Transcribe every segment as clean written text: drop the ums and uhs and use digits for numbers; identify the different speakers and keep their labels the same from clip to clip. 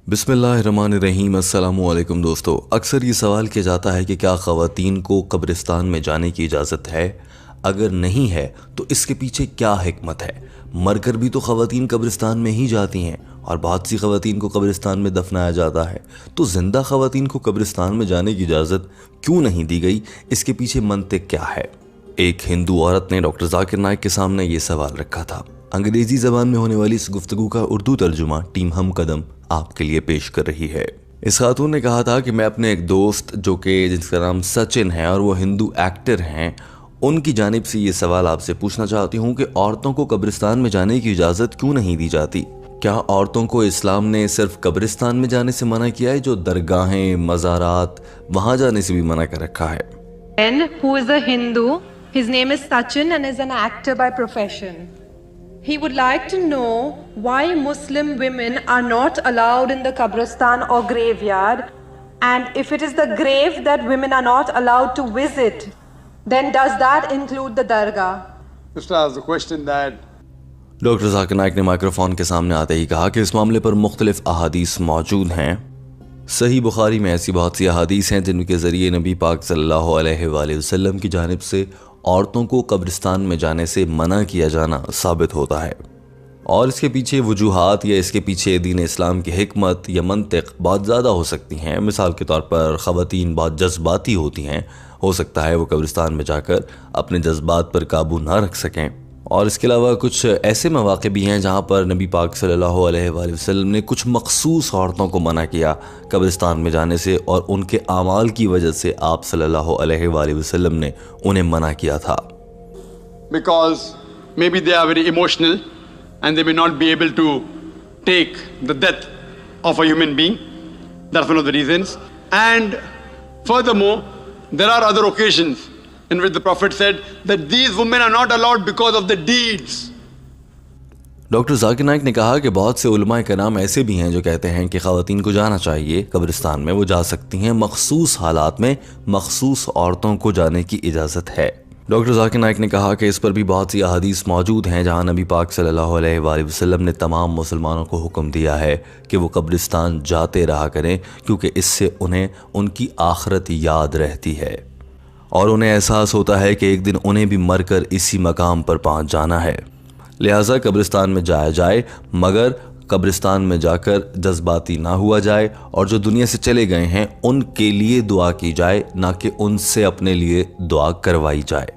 Speaker 1: बिस्मिल्लाहिर्रहमानिर्रहीम। अस्सलाम वालेकुम दोस्तों, अक्सर ये सवाल किया जाता है कि क्या ख़वातीन को कब्रिस्तान में जाने की इजाज़त है, अगर नहीं है तो इसके पीछे क्या हिकमत है। मरकर भी तो ख़वातीन कब्रिस्तान में ही जाती हैं और बहुत सी ख़वातीन को कब्रिस्तान में दफनाया जाता है, तो ज़िंदा ख़वातीन को कब्रिस्तान में जाने की इजाज़त क्यों नहीं दी गई, इसके पीछे मंतिक क्या है। एक हिंदू औरत ने डॉक्टर जाकिर नाइक के सामने ये सवाल रखा था। अंग्रेज़ी ज़बान में होने वाली इस गुफ्तगू का उर्दू तर्जुमा टीम हम कदम आपके लिए पेश कर रही है। इस खातून ने कहा था कि मैं अपने एक दोस्त जिसका नाम सचिन है और वो हिंदू एक्टर हैं, उनकी जानिब से ये सवाल आपसे पूछना चाहती हूँ कि औरतों को कब्रिस्तान में जाने की इजाज़त क्यों नहीं दी जाती। क्या औरतों को इस्लाम ने सिर्फ कब्रिस्तान में जाने से मना किया है, जो दरगाहें मज़ारात वहाँ जाने से भी मना कर रखा है।
Speaker 2: And who is a Hindu, his name is Sachin and is an actor by profession. He would like to know why Muslim women are not allowed in the Qabristan or graveyard, and if it is the grave that women are not allowed to visit, then does that include the dargah?
Speaker 3: Just ask the question that
Speaker 1: doctor Zakir Naik ने microphone के सामने आते ही कहा कि इस मामले पर मुख्तलिफ अहादीस मौजूद हैं। सही बुखारी में ऐसी बहुत सी अहादीस हैं जिनके ज़रिए नबी पाक सल्लल्लाहु अलैहि वसल्लम की जानिब से औरतों को कब्रिस्तान में जाने से मना किया जाना साबित होता है, और इसके पीछे वजूहात या इसके पीछे दीन इस्लाम की हिकमत या मंतिक बहुत ज़्यादा हो सकती हैं। मिसाल के तौर पर ख़वातीन बहुत जज्बाती होती हैं, हो सकता है वो कब्रिस्तान में जाकर अपने जज्बात पर काबू ना रख सकें, और इसके अलावा कुछ ऐसे मौक़े भी हैं जहाँ पर नबी पाक सल्लल्लाहु अलैहि वसल्लम ने कुछ मखसूस औरतों को मना किया कब्रिस्तान में जाने से, और उनके आमाल की वजह से आप सल्लल्लाहु अलैहि वसल्लम ने उन्हें मना किया था।
Speaker 3: because maybe they are very emotional and they may not be able to take the death of a human being. That's one of the reasons. And furthermore, there are other occasions in which the Prophet said that these women are not allowed because of the deeds.
Speaker 1: Doctor Zakir Naik ने कहा कि बहुत से उलमाए कराम ऐसे भी हैं जो कहते हैं कि ख़वातीन को जाना चाहिए कब्रिस्तान में, वो जा सकती हैं, मखसूस हालात में मखसूस औरतों को जाने की इजाज़त है। डॉक्टर जाकिर नाइक ने कहा कि इस पर भी बहुत सी अहादीस मौजूद हैं जहां नबी पाक सल्लल्लाहु अलैहि वसल्लम ने तमाम मुसलमानों को हुक्म दिया है कि वो कब्रिस्तान जाते रहा करें, क्योंकि इससे उन्हें उनकी आखिरत याद रहती है और उन्हें एहसास होता है कि एक दिन उन्हें भी मरकर इसी मकाम पर पहुंच जाना है। लिहाजा कब्रिस्तान में जाया जाए, मगर कब्रिस्तान में जाकर जज्बाती ना हुआ जाए, और जो दुनिया से चले गए हैं उनके लिए दुआ की जाए, ना कि उनसे अपने लिए दुआ करवाई जाए।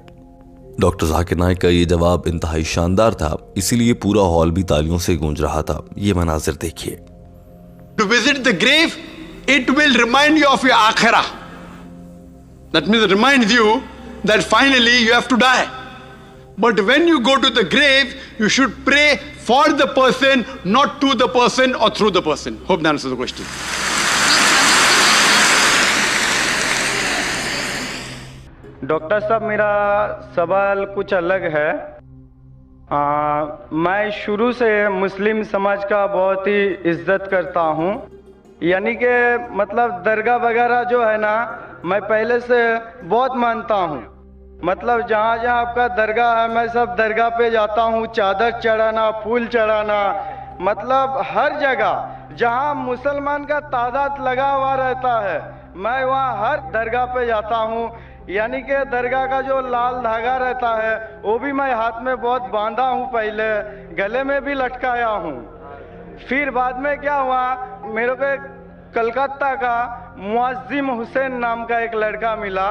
Speaker 1: डॉक्टर जाकिर नाइक का ये जवाब इंतहाई शानदार था, इसीलिए पूरा हॉल भी तालियों से गूंज रहा था। ये मनाजिर देखिए।
Speaker 3: To visit the grave, it will remind you of your akhirah. That means it reminds you that finally you have to die. But when you go to the grave, you should pray for the person, not to the person or through the person. Hope that answers the question.
Speaker 4: Doctor साहब, मेरा सवाल कुछ अलग है। मैं शुरू से मुस्लिम समाज का बहुत ही इज्जत करता हूँ, यानी कि मतलब दरगाह वगैरह जो है ना, मैं पहले से बहुत मानता हूँ। मतलब जहाँ जहाँ आपका दरगाह है मैं सब दरगाह पे जाता हूँ, चादर चढ़ाना, फूल चढ़ाना, मतलब हर जगह जहाँ मुसलमान का तादाद लगा हुआ रहता है मैं वहाँ हर दरगाह पे जाता हूँ। यानी कि दरगाह का जो लाल धागा रहता है वो भी मैं हाथ में बहुत बांधा हूँ, पहले गले में भी लटकाया हूँ। फिर बाद में क्या हुआ, मेरे को कलकत्ता का मुअज्जिम हुसैन नाम का एक लड़का मिला,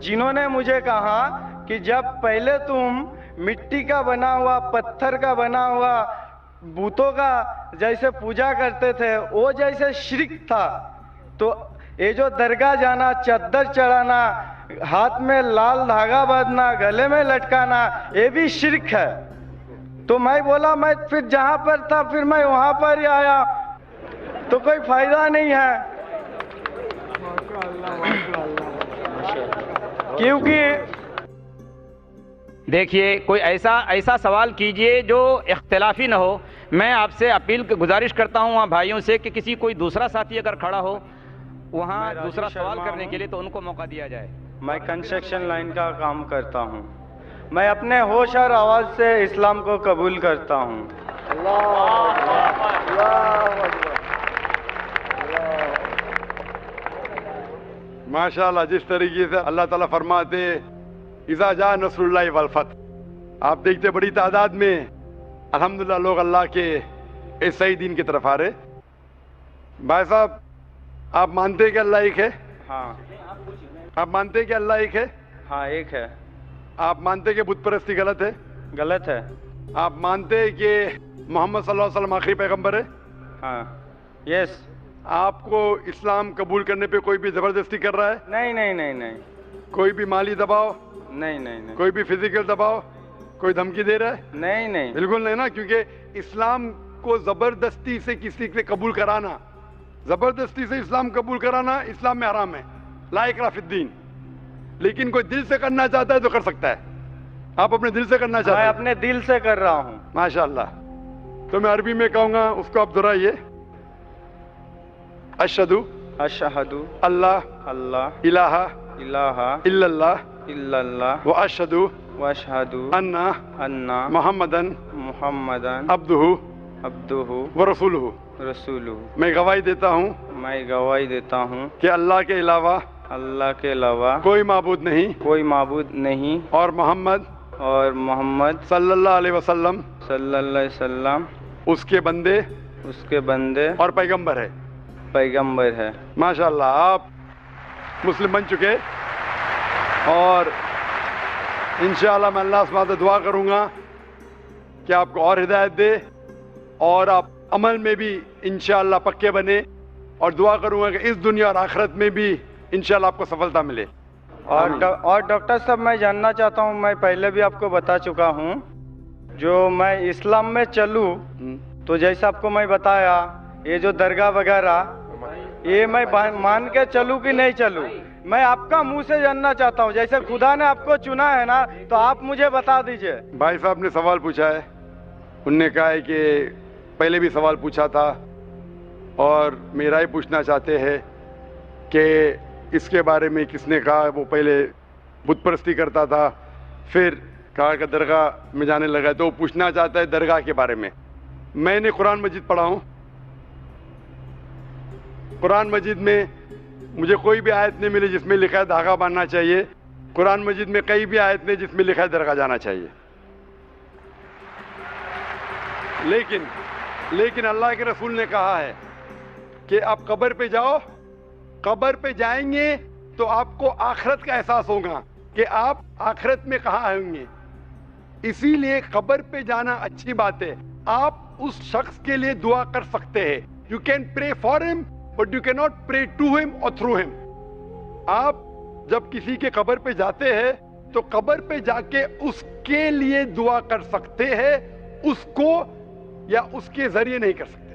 Speaker 4: जिन्होंने मुझे कहा कि जब पहले तुम मिट्टी का बना हुआ, पत्थर का बना हुआ बूतों का जैसे पूजा करते थे, वो जैसे शिर्क था, तो ये जो दरगाह जाना, चादर चढ़ाना, हाथ में लाल धागा बांधना, गले में लटकाना, ये भी शिर्क है। तो मैं बोला, मैं फिर जहाँ पर था फिर मैं वहाँ पर ही आया, तो कोई फायदा नहीं है, क्योंकि
Speaker 5: देखिए कोई ऐसा सवाल कीजिए जो इख्तिलाफी ना हो। मैं आपसे गुजारिश करता हूँ वहाँ भाइयों से कि किसी कोई दूसरा साथी अगर खड़ा हो वहाँ दूसरा सवाल करने के लिए तो उनको मौका दिया जाए।
Speaker 4: मैं कंस्ट्रक्शन लाइन का काम करता हूँ, मैं अपने होश और आवाज़ से इस्लाम को कबूल करता हूँ।
Speaker 3: माशाल्लाह, जिस तरीके से अल्लाह ताला फरमाते इज़ा जा नसरुल्लाहि वल फतह, आप देखते बड़ी तादाद में अल्हम्दुलिल्लाह लोग अल्लाह के इस सही दीन की तरफ आ रहे। भाई साहब, आप मानते हैं कि अल्लाह एक है?
Speaker 4: हाँ।
Speaker 3: आप मानते हैं कि अल्लाह एक है?
Speaker 4: हाँ, एक है।
Speaker 3: आप मानते हैं कि बुत परस्ती गलत है?
Speaker 4: गलत है।
Speaker 3: आप मानते हैं कि मोहम्मद सल्लल्लाहु अलैहि वसल्लम आखिरी पैगंबर है?
Speaker 4: हाँ, यस।
Speaker 3: आपको इस्लाम कबूल करने पे कोई भी जबरदस्ती कर रहा है?
Speaker 4: नहीं नहीं नहीं नहीं।
Speaker 3: कोई भी माली दबाव?
Speaker 4: नहीं नहीं नहीं।
Speaker 3: कोई भी फिजिकल दबाव? कोई धमकी दे रहा है?
Speaker 4: नहीं नहीं।
Speaker 3: बिल्कुल नहीं ना, क्योंकि इस्लाम को जबरदस्ती से किसी से कबूल कराना, जबरदस्ती से इस्लाम कबूल कराना इस्लाम में हराम है, ला इकराह फिद्दीन। लेकिन कोई दिल से करना चाहता है तो कर सकता है। आप अपने दिल से करना चाहते
Speaker 4: मैं
Speaker 3: हैं?
Speaker 4: अपने दिल से कर रहा हूँ।
Speaker 3: माशाअल्लाह। तो मैं अरबी में कहूँगा, उसको आप दोहराइए। अशहदु
Speaker 4: अशहदु
Speaker 3: अल्लाह
Speaker 4: अल्लाह
Speaker 3: इलाहा
Speaker 4: इलाहा
Speaker 3: इल्लल्लाह
Speaker 4: इल्लल्लाह
Speaker 3: व अशहदु
Speaker 4: वअशहदु
Speaker 3: अन्ना
Speaker 4: अन्ना
Speaker 3: मुहम्मदन
Speaker 4: मुहम्मदन
Speaker 3: अब्दुहु
Speaker 4: अब्दुहु
Speaker 3: व रसूलुहु।
Speaker 4: रसूलुहु।
Speaker 3: मैं गवाही देता हूँ
Speaker 4: मैं गवाही देता हूँ
Speaker 3: कि अल्लाह के अलावा
Speaker 4: अल्लाह के अलावा
Speaker 3: कोई माबूद नहीं
Speaker 4: कोई माबूद नहीं
Speaker 3: और मोहम्मद
Speaker 4: मोहम्मद
Speaker 3: सल्लल्लाहु अलैहि वसल्लम
Speaker 4: सल्लल्लाहु अलैहि वसल्लम
Speaker 3: उसके बंदे
Speaker 4: उसके बंदे
Speaker 3: और पैगंबर है।
Speaker 4: पैगंबर है।
Speaker 3: माशाअल्लाह, आप मुस्लिम बन चुके और इंशाअल्लाह मैं अल्लाह से दुआ करूँगा कि आपको और हिदायत दे और आप अमल में भी इंशाअल्लाह पक्के बने, और दुआ करूँगा कि इस दुनिया और आखिरत में भी इंशाअल्लाह आपको सफलता मिले।
Speaker 4: और डॉक्टर साहब, मैं जानना चाहता हूँ, मैं पहले भी आपको बता चुका हूँ, जो मैं इस्लाम में चलूँ तो जैसा आपको मैं बताया, ये जो दरगाह वगैरह ये मैं मान के चलूँ कि नहीं चलूँ, मैं आपका मुंह से जानना चाहता हूँ। जैसे खुदा ने आपको चुना है ना, तो आप मुझे बता दीजिए।
Speaker 3: भाई साहब ने सवाल पूछा है, उनने कहा है कि पहले भी सवाल पूछा था और मेरा ही पूछना चाहते हैं कि इसके बारे में किसने कहा। वो पहले बुत परस्ती करता था, फिर कहा कि दरगाह में जाने लगा, तो वो पूछना चाहता है दरगाह के बारे में। मैंने कुरान मजीद पढ़ा हूँ, कुरान मजीद में मुझे कोई भी आयत नहीं मिली जिसमें लिखा है धागा बांधना चाहिए। कुरान मजीद में कई भी आयत नहीं जिसमें लिखा है दरगाह जाना चाहिए। लेकिन अल्लाह के रसूल ने कहा है कि आप कब्र पे जाओ, कब्र पे जाएंगे तो आपको आखिरत का एहसास होगा कि आप आखिरत में कहाँ होंगे। इसीलिए कब्र पे जाना अच्छी बात है। आप उस शख्स के लिए दुआ कर सकते हैं। You can pray for him but you can not pray to him or through him. आप जब किसी के कब्र पे जाते हैं तो कब्र पे जाके उसके लिए दुआ कर सकते हैं, उसको या उसके जरिए नहीं कर सकते।